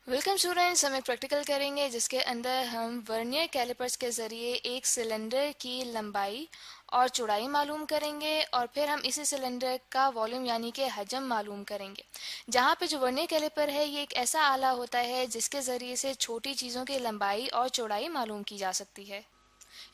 Welcome students, हम एक practical करेंगे जिसके अंदर हम वर्नियर कैलिपर्स के ज़रिए एक सिलेंडर की लंबाई और चौड़ाई मालूम करेंगे और फिर हम इसी सिलेंडर का वॉल्यूम यानी कि हजम मालूम करेंगे। जहाँ पे जो वर्नियर कैलिपर है ये एक ऐसा आला होता है जिसके ज़रिए से छोटी चीज़ों की लंबाई और चौड़ाई मालूम की जा सकती है।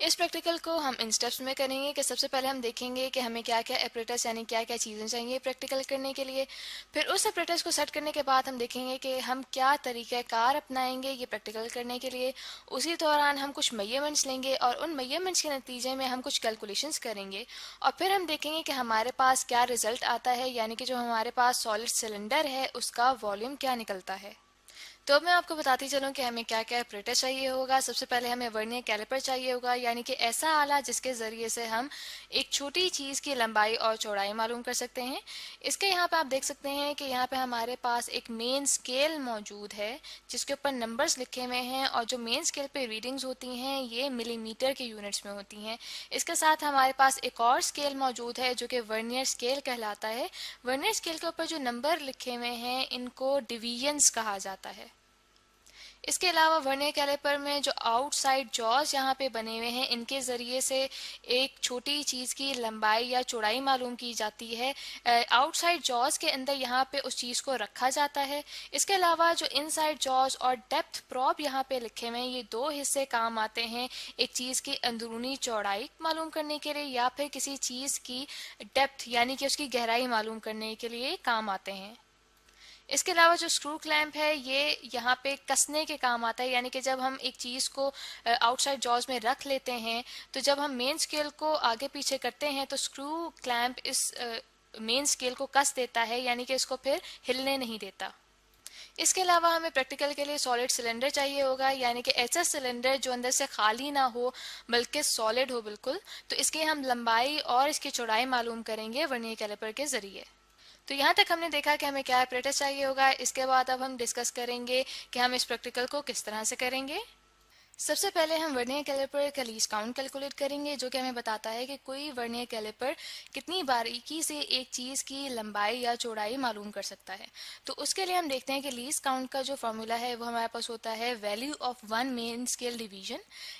इस प्रैक्टिकल को हम इन स्टेप्स में करेंगे कि सबसे पहले हम देखेंगे कि हमें क्या क्या एपरेटस यानी क्या क्या चीज़ें चाहिए प्रैक्टिकल करने के लिए। फिर उस एपरेटस को सेट करने के बाद हम देखेंगे कि हम क्या तरीक़ाकार अपनाएंगे ये प्रैक्टिकल करने के लिए। उसी दौरान हम कुछ मेजरमेंट्स लेंगे और उन मेजरमेंट्स के नतीजे में हम कुछ कैलकुलेशंस करेंगे और फिर हम देखेंगे कि हमारे पास क्या रिजल्ट आता है, यानी कि जो हमारे पास सॉलिड सिलेंडर है उसका वॉल्यूम क्या निकलता है। तो अब मैं आपको बताती चलूँ कि हमें क्या क्या ऑपरेटर चाहिए होगा। सबसे पहले हमें वर्नियर कैलिपर चाहिए होगा, यानी कि ऐसा आला जिसके ज़रिए से हम एक छोटी चीज़ की लंबाई और चौड़ाई मालूम कर सकते हैं। इसके यहाँ पे आप देख सकते हैं कि यहाँ पे हमारे पास एक मेन स्केल मौजूद है जिसके ऊपर नंबर्स लिखे हुए हैं और जो मेन स्केल पे रीडिंग्स होती हैं ये मिलीमीटर के यूनिट्स में होती हैं। इसके साथ हमारे पास एक और स्केल मौजूद है जो कि वर्नियर स्केल कहलाता है। वर्नियर स्केल के ऊपर जो नंबर लिखे हुए हैं इनको डिवीजन्स कहा जाता है। इसके अलावा वर्नियर कैलिपर में जो आउटसाइड जॉज यहाँ पे बने हुए हैं इनके ज़रिए से एक छोटी चीज़ की लंबाई या चौड़ाई मालूम की जाती है। आउटसाइड जॉज के अंदर यहाँ पे उस चीज़ को रखा जाता है। इसके अलावा जो इनसाइड जॉज और डेप्थ प्रॉब यहाँ पे लिखे हुए हैं ये दो हिस्से काम आते हैं एक चीज़ की अंदरूनी चौड़ाई मालूम करने के लिए या फिर किसी चीज़ की डेप्थ यानी कि उसकी गहराई मालूम करने के लिए काम आते हैं। इसके अलावा जो स्क्रू क्लैंप है ये यहाँ पे कसने के काम आता है, यानी कि जब हम एक चीज़ को आउटसाइड जॉज में रख लेते हैं तो जब हम मेन स्केल को आगे पीछे करते हैं तो स्क्रू क्लैंप इस मेन स्केल को कस देता है, यानी कि इसको फिर हिलने नहीं देता। इसके अलावा हमें प्रैक्टिकल के लिए सॉलिड सिलेंडर चाहिए होगा, यानी कि ऐसा सिलेंडर जो अंदर से खाली ना हो बल्कि सॉलिड हो बिल्कुल। तो इसकी हम लंबाई और इसकी चौड़ाई मालूम करेंगे वर्नियर कैलिपर के ज़रिए। तो यहाँ तक हमने देखा कि हमें क्या ऑपरेटर चाहिए होगा। इसके बाद अब हम डिस्कस करेंगे कि हम इस प्रैक्टिकल को किस तरह से करेंगे। सबसे पहले हम वर्नियर कैलिपर का लीस्ट काउंट कैलकुलेट करेंगे जो कि हमें बताता है कि कोई वर्नियर कैलिपर कितनी बारीकी से एक चीज़ की लंबाई या चौड़ाई मालूम कर सकता है। तो उसके लिए हम देखते हैं कि लीस्ट काउंट का जो फॉर्मूला है वो हमारे पास होता है value of one main scale division,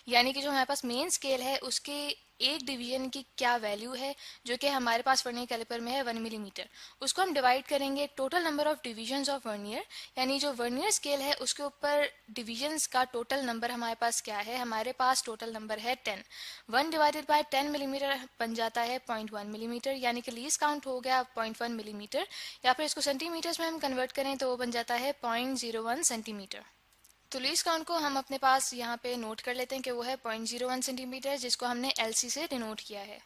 यानी कि जो हमारे पास मेन स्केल है उसके एक डिवीजन की क्या वैल्यू है जो कि हमारे पास वर्नियर कैलिपर में है 1 मिलीमीटर। उसको हम डिवाइड करेंगे total number of divisions of vernier, यानी जो वर्नियर स्केल है उसके ऊपर डिवीजन्स का टोटल नंबर हमारे पास क्या है। हमारे पास टोटल नंबर है 10। 1 डिवाइडेड बाय 10 मिलीमीटर बन जाता है 0.1 मिलीमीटर, यानी कि लीस्ट काउंट हो गया 0.1 मिलीमीटर। या फिर इसको सेंटीमीटर्स में हम कन्वर्ट करें तो वो बन जाता है 0.01 सेंटीमीटर। तो लीस्ट काउंट को हम अपने पास यहाँ पे नोट कर लेते हैं कि वो है 0.01 सेंटीमीटर, जिसको हमने एलसी से डिनोट किया है।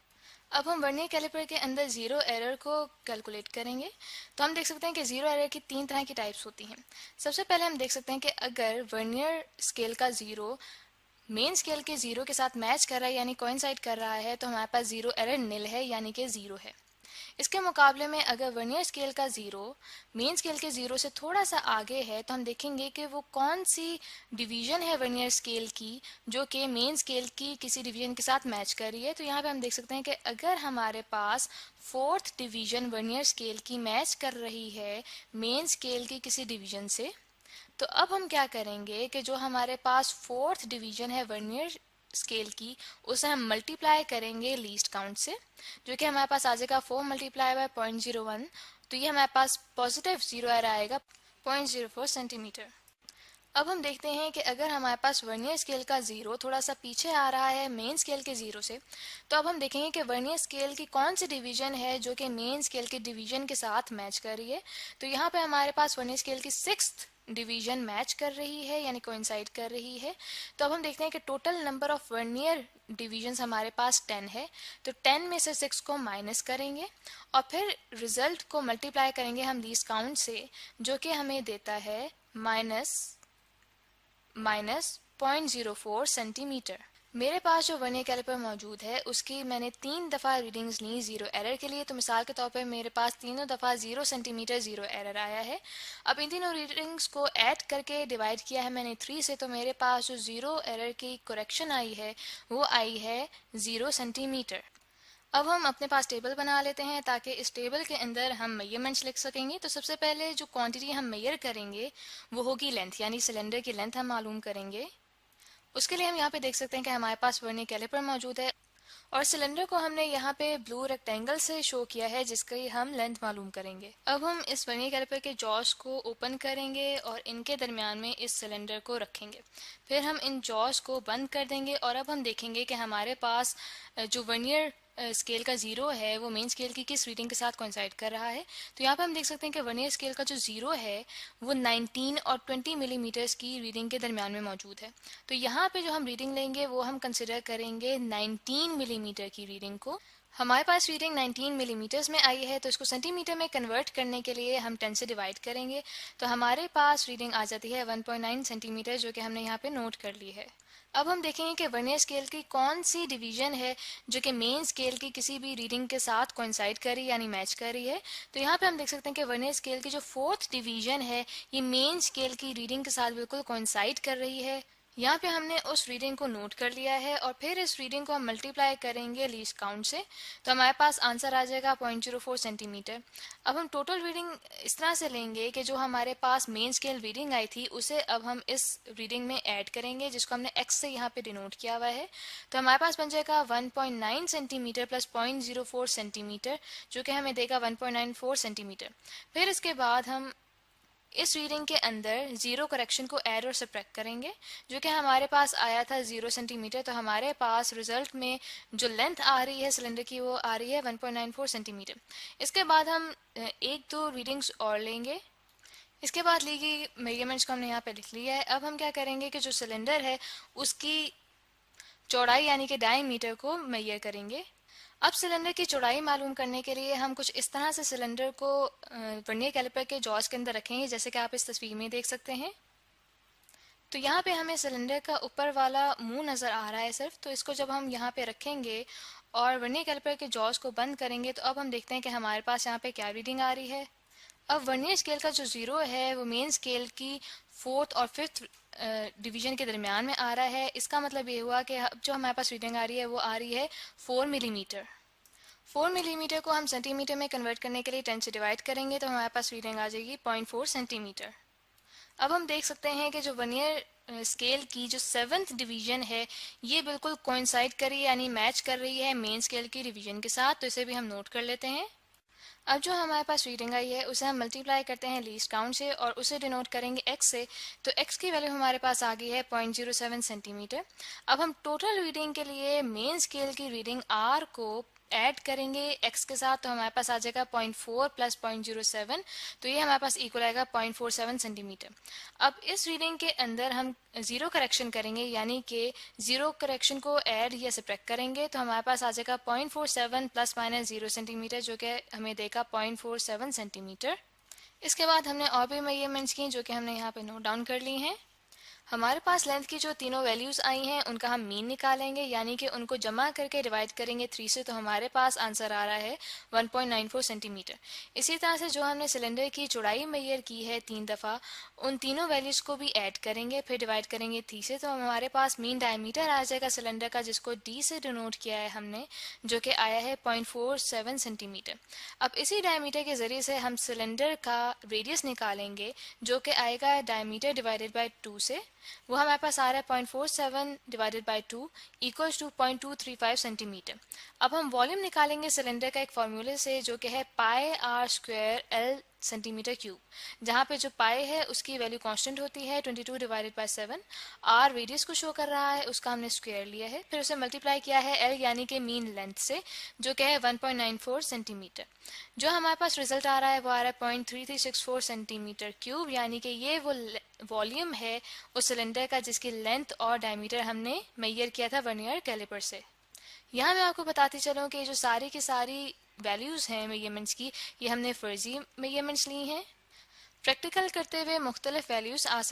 अब हम वर्नियर कैलिपर के अंदर ज़ीरो एरर को कैलकुलेट करेंगे। तो हम देख सकते हैं कि ज़ीरो एरर की तीन तरह की टाइप्स होती हैं। सबसे पहले हम देख सकते हैं कि अगर वर्नियर स्केल का ज़ीरो मेन स्केल के ज़ीरो के साथ मैच कर रहा है यानी कोइंसाइड कर रहा है तो हमारे पास ज़ीरो एरर निल है, यानी कि ज़ीरो है। इसके मुकाबले में अगर वर्नियर स्केल का ज़ीरो मेन स्केल के ज़ीरो से थोड़ा सा आगे है तो हम देखेंगे कि वो कौन सी डिवीज़न है वर्नियर स्केल की जो कि मेन स्केल की किसी डिवीज़न के साथ मैच कर रही है। तो यहाँ पे हम देख सकते हैं कि अगर हमारे पास फोर्थ डिवीज़न वर्नियर स्केल की मैच कर रही है मेन स्केल की किसी डिवीज़न से, तो अब हम क्या करेंगे कि जो हमारे पास फोर्थ डिवीज़न है वर्नियर स्केल की उसे हम मल्टीप्लाई करेंगे लीस्ट काउंट से, जो कि हमारे पास आ जाएगा 4 मल्टीप्लाई बाय 0.01। तो ये हमारे पास पॉजिटिव ज़ीरो एरर आएगा 0.04 सेंटीमीटर। अब हम देखते हैं कि अगर हमारे पास वर्नियर स्केल का ज़ीरो थोड़ा सा पीछे आ रहा है मेन स्केल के ज़ीरो से, तो अब हम देखेंगे कि वर्नियर स्केल की कौन सी डिवीज़न है जो कि मेन स्केल के डिवीज़न के साथ मैच कर रही है। तो यहाँ पे हमारे पास वर्नियर स्केल की सिक्स्थ डिवीज़न मैच कर रही है यानी कोइंसाइड कर रही है। तो अब हम देखते हैं कि total number of vernier divisions हमारे पास 10 है। तो 10 में से 6 को माइनस करेंगे और फिर रिजल्ट को मल्टीप्लाई करेंगे हम लीस्ट काउंट से, जो कि हमें देता है माइनस 0.04 सेंटीमीटर। मेरे पास जो वर्नियर कैलिपर मौजूद है उसकी मैंने 3 दफ़ा रीडिंग्स ली ज़ीरो एरर के लिए। तो मिसाल के तौर पे मेरे पास तीनों दफ़ा 0 सेंटीमीटर ज़ीरो एरर आया है। अब इन तीनों रीडिंग्स को ऐड करके डिवाइड किया है मैंने 3 से, तो मेरे पास जो ज़ीरो एरर की करेक्शन आई है वो आई है 0 सेंटीमीटर। अब हम अपने पास टेबल बना लेते हैं ताकि इस टेबल के अंदर हम मेजरमेंट्स लिख सकेंगे। तो सबसे पहले जो क्वांटिटी हम मेजर करेंगे वो होगी लेंथ, यानी सिलेंडर की लेंथ हम मालूम करेंगे। उसके लिए हम यहाँ पे देख सकते हैं कि हमारे पास वर्नियर कैलिपर मौजूद है और सिलेंडर को हमने यहाँ पे ब्लू रेक्टेंगल से शो किया है जिसकी हम लेंथ मालूम करेंगे। अब हम इस वर्नियर कैलिपर के जॉस को ओपन करेंगे और इनके दरमियान में इस सिलेंडर को रखेंगे। फिर हम इन जॉस को बंद कर देंगे और अब हम देखेंगे कि हमारे पास जो वर्नियर स्केल का ज़ीरो है वो मेन स्केल की किस रीडिंग के साथ कोइंसाइड कर रहा है। तो यहाँ पे हम देख सकते हैं कि वर्नियर स्केल का जो ज़ीरो है वो 19 और 20 मिलीमीटर्स की रीडिंग के दरमियान में मौजूद है। तो यहाँ पे जो हम रीडिंग लेंगे वो हम कंसिडर करेंगे 19 मिलीमीटर की रीडिंग को। हमारे पास रीडिंग 19 मिलीमीटर्स में आई है तो इसको सेंटीमीटर में कन्वर्ट करने के लिए हम 10 से डिवाइड करेंगे। तो हमारे पास रीडिंग आ जाती है 1.9 सेंटीमीटर, जो कि हमने यहाँ पे नोट कर ली है। अब हम देखेंगे कि वर्नियर स्केल की कौन सी डिवीजन है जो कि मेन स्केल की किसी भी रीडिंग के साथ कोइंसाइड कर रही है, यानी मैच कर रही है। तो यहाँ पे हम देख सकते हैं कि वर्नियर स्केल की जो फोर्थ डिवीजन है ये मेन स्केल की रीडिंग के साथ बिल्कुल कोइंसाइड कर रही है। यहाँ पे हमने उस रीडिंग को नोट कर लिया है और फिर इस रीडिंग को हम मल्टीप्लाई करेंगे लीस्ट काउंट से। तो हमारे पास आंसर आ जाएगा 0.04 सेंटीमीटर। अब हम टोटल रीडिंग इस तरह से लेंगे कि जो हमारे पास मेन स्केल रीडिंग आई थी उसे अब हम इस रीडिंग में ऐड करेंगे, जिसको हमने एक्स से यहाँ पे डिनोट किया हुआ है। तो हमारे पास बन जाएगा 1.9 सेंटीमीटर प्लस 0.04 सेंटीमीटर, जो कि हमें देगा 1.94 सेंटीमीटर। फिर इसके बाद हम इस रीडिंग के अंदर जीरो करेक्शन को ऐड और सब्ट्रैक्ट करेंगे, जो कि हमारे पास आया था 0 सेंटीमीटर। तो हमारे पास रिजल्ट में जो लेंथ आ रही है सिलेंडर की वो आ रही है 1.94 सेंटीमीटर। इसके बाद हम एक दो रीडिंग्स और लेंगे। इसके बाद ली गई मेजरमेंट्स को हमने यहाँ पे लिख लिया है। अब हम क्या करेंगे कि जो सिलेंडर है उसकी चौड़ाई यानी कि डायमीटर को मेजर करेंगे। अब सिलेंडर की चौड़ाई मालूम करने के लिए हम कुछ इस तरह से सिलेंडर को वर्नियर कैलिपर के जॉज के अंदर रखेंगे, जैसे कि आप इस तस्वीर में देख सकते हैं। तो यहाँ पे हमें सिलेंडर का ऊपर वाला मुंह नज़र आ रहा है सिर्फ। तो इसको जब हम यहाँ पे रखेंगे और वर्नियर कैलिपर के जॉज को बंद करेंगे तो अब हम देखते हैं कि हमारे पास यहाँ पे क्या रीडिंग आ रही है। अब वर्नियर स्केल का जो ज़ीरो है वो मेन स्केल की फोर्थ और फिफ्थ डिवीजन के दरमियान में आ रहा है। इसका मतलब ये हुआ कि जो हमारे पास रीडिंग आ रही है वो आ रही है 4 मिलीमीटर। 4 मिलीमीटर को हम सेंटीमीटर में कन्वर्ट करने के लिए 10 से डिवाइड करेंगे तो हमारे पास रीडिंग आ जाएगी 0.4 सेंटीमीटर। अब हम देख सकते हैं कि जो वर्नियर स्केल की जो 7th डिवीजन है ये बिल्कुल कोइंसाइड कर रही है, यानी मैच कर रही है मेन स्केल की डिवीजन के साथ। तो इसे भी हम नोट कर लेते हैं। अब जो हमारे पास रीडिंग आई है उसे हम मल्टीप्लाई करते हैं लीस्ट काउंट से और उसे डिनोट करेंगे एक्स से। तो एक्स की वैल्यू हमारे पास आ गई है 0.07 सेंटीमीटर। अब हम टोटल रीडिंग के लिए मेन स्केल की रीडिंग आर को ऐड करेंगे एक्स के साथ। तो हमारे पास आ जाएगा 0.4 प्लस 0.07, तो ये हमारे पास इक्वल आएगा 0.47 सेंटीमीटर। अब इस रीडिंग के अंदर हम जीरो करेक्शन करेंगे, यानी कि जीरो करेक्शन को ऐड या सब्ट्रैक्ट करेंगे। तो हमारे पास आ जाएगा 0.47 प्लस माइनस 0 सेंटीमीटर, जो कि हमें देगा 0.47 सेंटीमीटर। इसके बाद हमने और भी मेजरमेंट्स की जो कि हमने यहाँ पे नोट डाउन कर ली हैं। हमारे पास लेंथ की जो तीनों वैल्यूज़ आई हैं उनका हम मीन निकालेंगे, यानी कि उनको जमा करके डिवाइड करेंगे 3 से। तो हमारे पास आंसर आ रहा है 1.94 सेंटीमीटर। इसी तरह से जो हमने सिलेंडर की चौड़ाई मेजर की है 3 दफ़ा, उन तीनों वैल्यूज़ को भी ऐड करेंगे, फिर डिवाइड करेंगे 3 से। तो हमारे पास मीन डायमीटर आ जाएगा सिलेंडर का, जिसको डी से डिनोट किया है हमने, जो कि आया है 0.47 सेंटीमीटर। अब इसी डायमीटर के ज़रिए से हम सिलेंडर का रेडियस निकालेंगे, जो कि आएगा डायमीटर डिवाइडेड बाई 2 से। वो हमारे पास आ रहा है 0.47 divided by 2 equals to 0.235 centimetre. अब हम वॉल्यूम निकालेंगे सिलेंडर का एक फॉर्मूले से, जो कि है pi r square l centimetre cube, जहाँ पे जो पाई है उसकी वैल्यू कांस्टेंट होती है 22 डिवाइडेड बाई 7। आर रेडियस को शो कर रहा है, उसका हमने स्क्वायर लिया है, फिर उसे मल्टीप्लाई किया है एल यानी कि मीन लेंथ से, जो कि है 1.94 सेंटीमीटर। जो हमारे पास रिजल्ट आ रहा है वो आ रहा है 0.3364 सेंटीमीटर क्यूब, यानी कि ये वो वॉल्यूम है उस सिलेंडर का जिसकी लेंथ और डायमीटर हमने मेजर किया था वर्नियर कैलिपर से। यहाँ मैं आपको बताती चलूँ कि जो सारी की सारी वैल्यूज़ हैं मेजरमेंट्स की, ये हमने फर्जी मेजरमेंट्स ली हैं। प्रैक्टिकल करते हुए मुख्तलिफ वैल्यूज़ आ